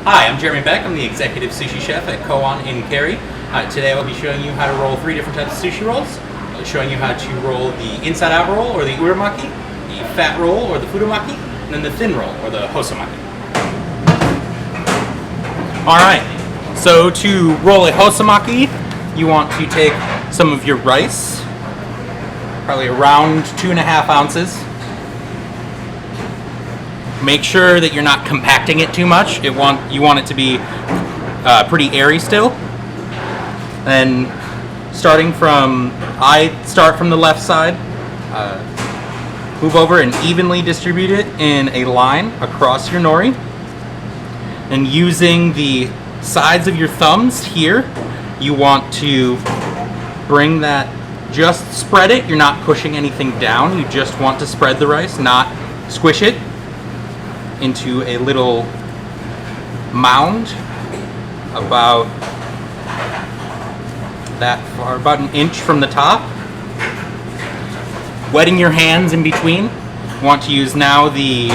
Hi, I'm Jeremy Beck. I'm the executive sushi chef at Koan in Cary. Today I'll be showing you how to roll 3 different types of sushi rolls. I'll be showing you how to roll the inside-out roll, or the uramaki, the fat roll, or the futomaki, and then the thin roll, or the hosomaki. Alright, so to roll a hosomaki, you want to take some of your rice, probably around 2.5 ounces. Make sure that you're not compacting it too much. You want it to be pretty airy still. Then I start from the left side, move over and evenly distribute it in a line across your nori. And using the sides of your thumbs here, you want to bring that, just spread it. You're not pushing anything down. You just want to spread the rice, not squish it into a little mound about that far, about an inch from the top. Wetting your hands in between. You want to use now the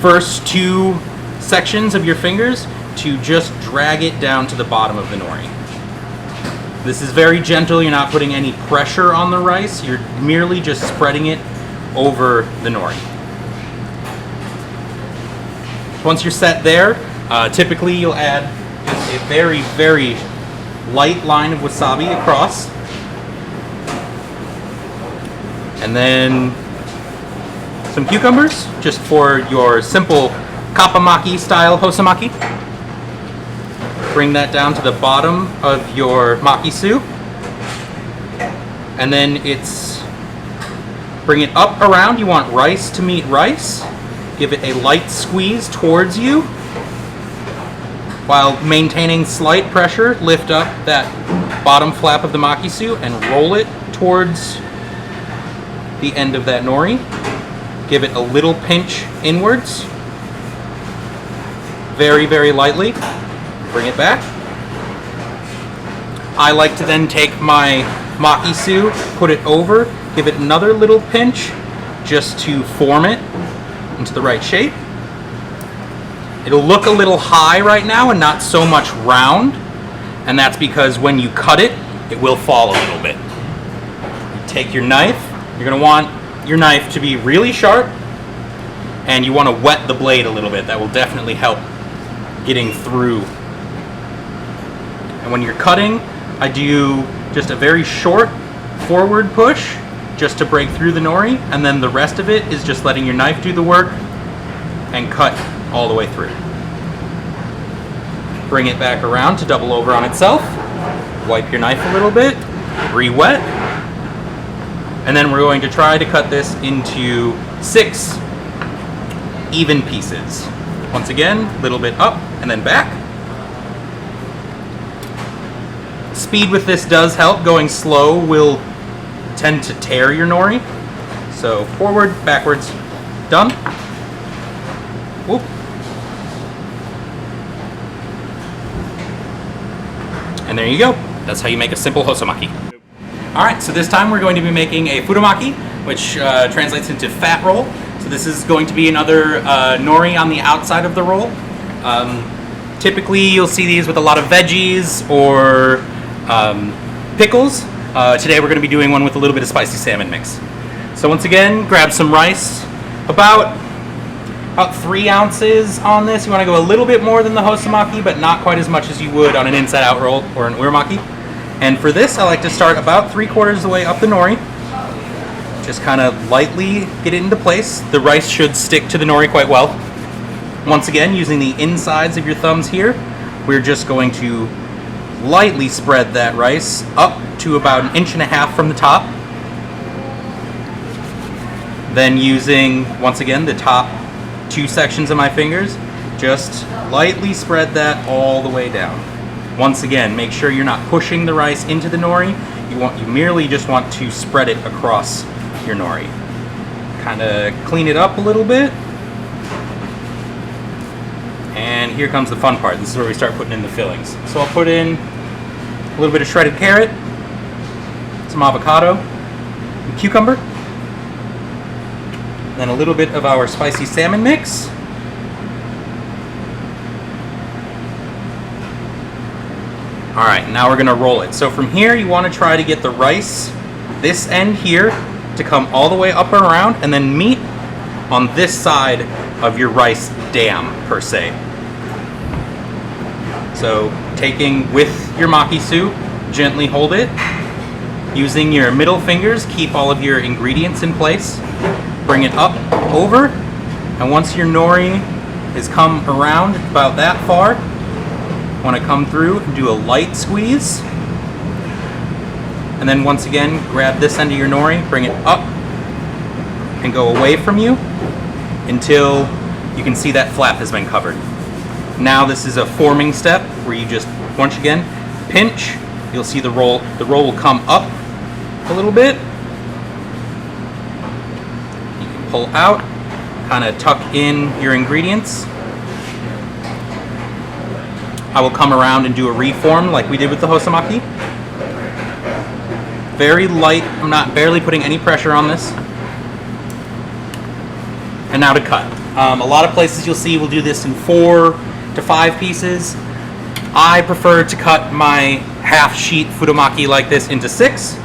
first 2 sections of your fingers to just drag it down to the bottom of the nori. This is very gentle. You're not putting any pressure on the rice. You're merely just spreading it over the nori. Once you're set there, typically you'll add just a very, very light line of wasabi across. And then some cucumbers, just for your simple kappamaki style hosomaki. Bring that down to the bottom of your maki-su. And then bring it up around. You want rice to meet rice. Give it a light squeeze towards you. While maintaining slight pressure, lift up that bottom flap of the maki-su and roll it towards the end of that nori. Give it a little pinch inwards. Very, very lightly. Bring it back. I like to then take my maki-su, put it over, give it another little pinch just to form it into the right shape. It'll look a little high right now and not so much round, and that's because when you cut it, it will fall a little bit. You take your knife. You're going to want your knife to be really sharp, and you want to wet the blade a little bit. That will definitely help getting through. And when you're cutting, I do just a very short forward push just to break through the nori, and then the rest of it is just letting your knife do the work and cut all the way through. Bring it back around to double over on itself. Wipe your knife a little bit, re-wet, and then we're going to try to cut this into 6 even pieces. Once again, a little bit up and then back. Speed with this does help. Going slow will tend to tear your nori. So forward, backwards, done. Whoop. And there you go. That's how you make a simple hosomaki. Alright, so this time we're going to be making a futomaki, which translates into fat roll. So this is going to be another nori on the outside of the roll. Typically you'll see these with a lot of veggies or pickles. Today we're going to be doing one with a little bit of spicy salmon mix. So once again, grab some rice. About 3 ounces on this. You want to go a little bit more than the hosomaki, but not quite as much as you would on an inside-out roll or an uramaki. And for this, I like to start about 3/4 of the way up the nori. Just kind of lightly get it into place. The rice should stick to the nori quite well. Once again, using the insides of your thumbs here, we're just going to lightly spread that rice up to about 1.5 inches from the top. Then using, once again, the top 2 sections of my fingers, just lightly spread that all the way down. Once again, make sure you're not pushing the rice into the nori. You merely just want to spread it across your nori. Kind of clean it up a little bit. And here comes the fun part. This is where we start putting in the fillings. So I'll put in a little bit of shredded carrot, some avocado, and cucumber, then a little bit of our spicy salmon mix, All right, now we're gonna roll it. So from here, you wanna try to get the rice, this end here, to come all the way up and around, and then meet on this side of your rice dam, per se. So taking with your makisu, gently hold it. Using your middle fingers, keep all of your ingredients in place. Bring it up, over, and once your nori has come around about that far, want to come through and do a light squeeze. And then once again, grab this end of your nori, bring it up, and go away from you until you can see that flap has been covered. Now this is a forming step where you just, once again, pinch. You'll see the roll will come up a little bit. You can pull out, kind of tuck in your ingredients. I will come around and do a reform like we did with the hosomaki. Very light, I'm not barely putting any pressure on this. And now to cut. A lot of places you'll see will do this in 4 to 5 pieces. I prefer to cut my half sheet futomaki like this into 6.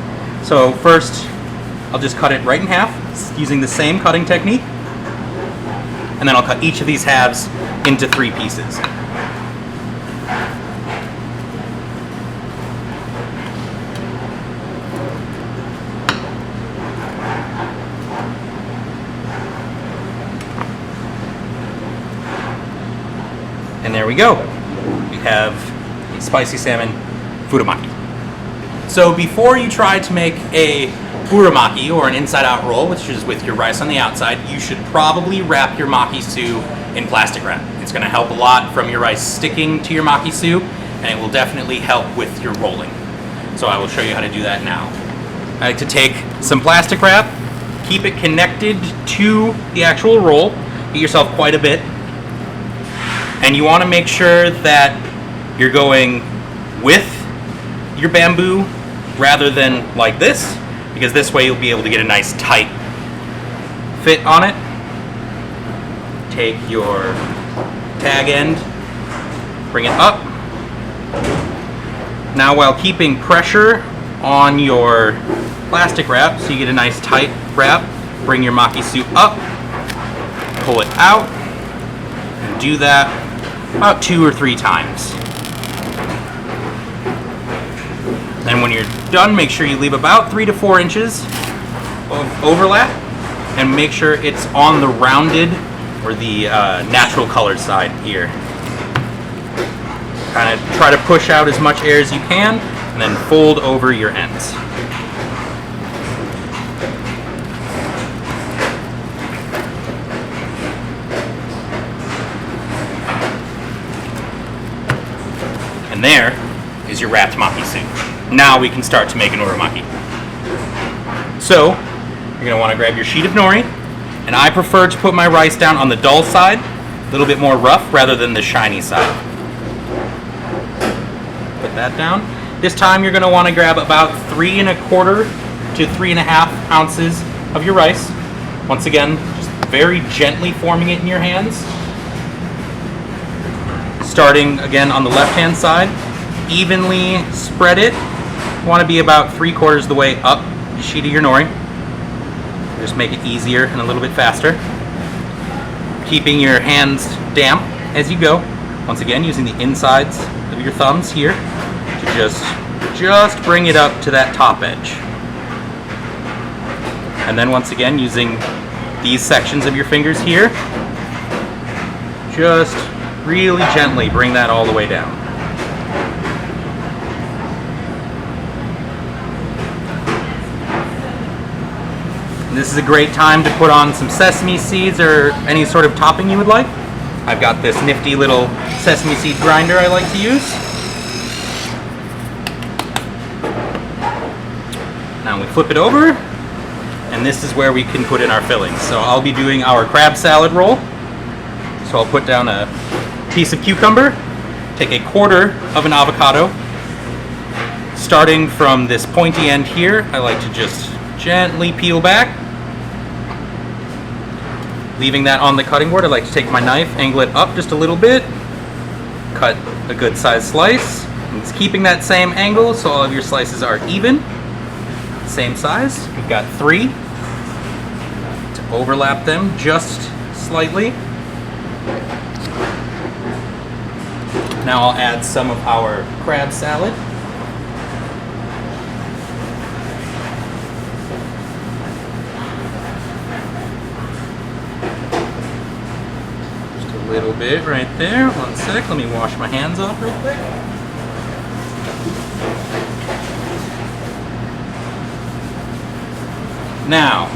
So first, I'll just cut it right in half using the same cutting technique. And then I'll cut each of these halves into 3 pieces. And there we go. We have a spicy salmon futomaki. So before you try to make a futomaki or an inside-out roll, which is with your rice on the outside, you should probably wrap your makisu in plastic wrap. It's going to help a lot from your rice sticking to your makisu, and it will definitely help with your rolling. So I will show you how to do that now. I like to take some plastic wrap, keep it connected to the actual roll, get yourself quite a bit, and you want to make sure that you're going with your bamboo rather than like this, because this way you'll be able to get a nice tight fit on it. Take your tag end, bring it up. Now while keeping pressure on your plastic wrap so you get a nice tight wrap, bring your makisu up, pull it out, and do that about 2 or 3 times. Then when you're done, make sure you leave about 3 to 4 inches of overlap and make sure it's on the rounded or the natural colored side here. Kind of try to push out as much air as you can and then fold over your ends. And there is your wrapped makisu. Now we can start to make an uramaki. So, you're going to want to grab your sheet of nori, and I prefer to put my rice down on the dull side, a little bit more rough rather than the shiny side. Put that down. This time you're going to want to grab about 3 1/4 to 3 1/2 ounces of your rice. Once again, just very gently forming it in your hands. Starting again on the left-hand side, evenly spread it. You want to be about 3/4 of the way up the sheet of your nori. Just make it easier and a little bit faster. Keeping your hands damp as you go. Once again, using the insides of your thumbs here to just bring it up to that top edge. And then once again, using these sections of your fingers here, just really gently bring that all the way down. This is a great time to put on some sesame seeds or any sort of topping you would like. I've got this nifty little sesame seed grinder I like to use. Now we flip it over, and this is where we can put in our fillings. So I'll be doing our crab salad roll. So I'll put down a piece of cucumber, take 1/4 of an avocado. Starting from this pointy end here, I like to just gently peel back. Leaving that on the cutting board, I like to take my knife, angle it up just a little bit, cut a good sized slice, It's keeping that same angle so all of your slices are even, same size. We've got 3 to overlap them just slightly. Now I'll add some of our crab salad. Just a little bit right there. One sec, let me wash my hands off real quick. Now,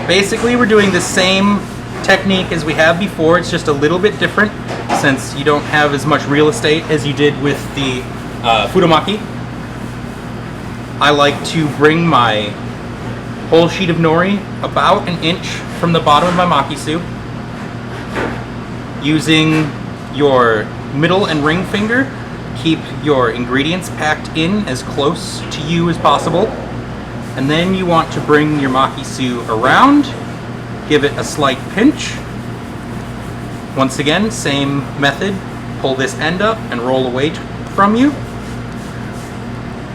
basically we're doing the same technique as we have before, it's just a little bit different since you don't have as much real estate as you did with the futomaki. I like to bring my whole sheet of nori about an inch from the bottom of my makisu. Using your middle and ring finger, keep your ingredients packed in as close to you as possible. And then you want to bring your makisu around, give it a slight pinch. Once again, same method, pull this end up and roll away from you.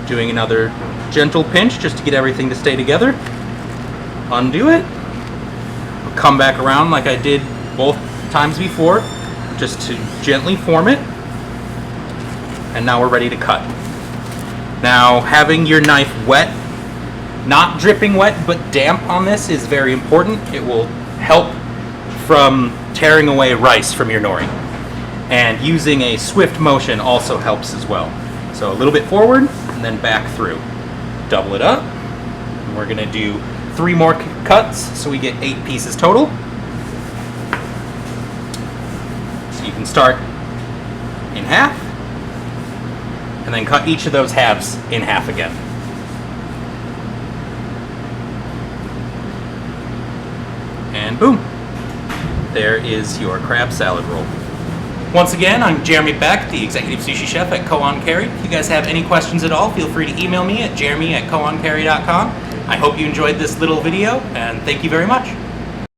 Doing another gentle pinch just to get everything to stay together. Undo it. Come back around like I did both times before, just to gently form it. And now we're ready to cut. Now, having your knife wet, not dripping wet, but damp on this is very important. It will help from tearing away rice from your nori. And using a swift motion also helps as well. So a little bit forward and then back through. Double it up. And we're gonna do 3 more cuts, so we get 8 pieces total. So you can start in half, and then cut each of those halves in half again. And boom, there is your crab salad roll. Once again, I'm Jeremy Beck, the Executive Sushi Chef at Koan Carry. If you guys have any questions at all, feel free to email me at jeremy@koancarry.com. I hope you enjoyed this little video, and thank you very much.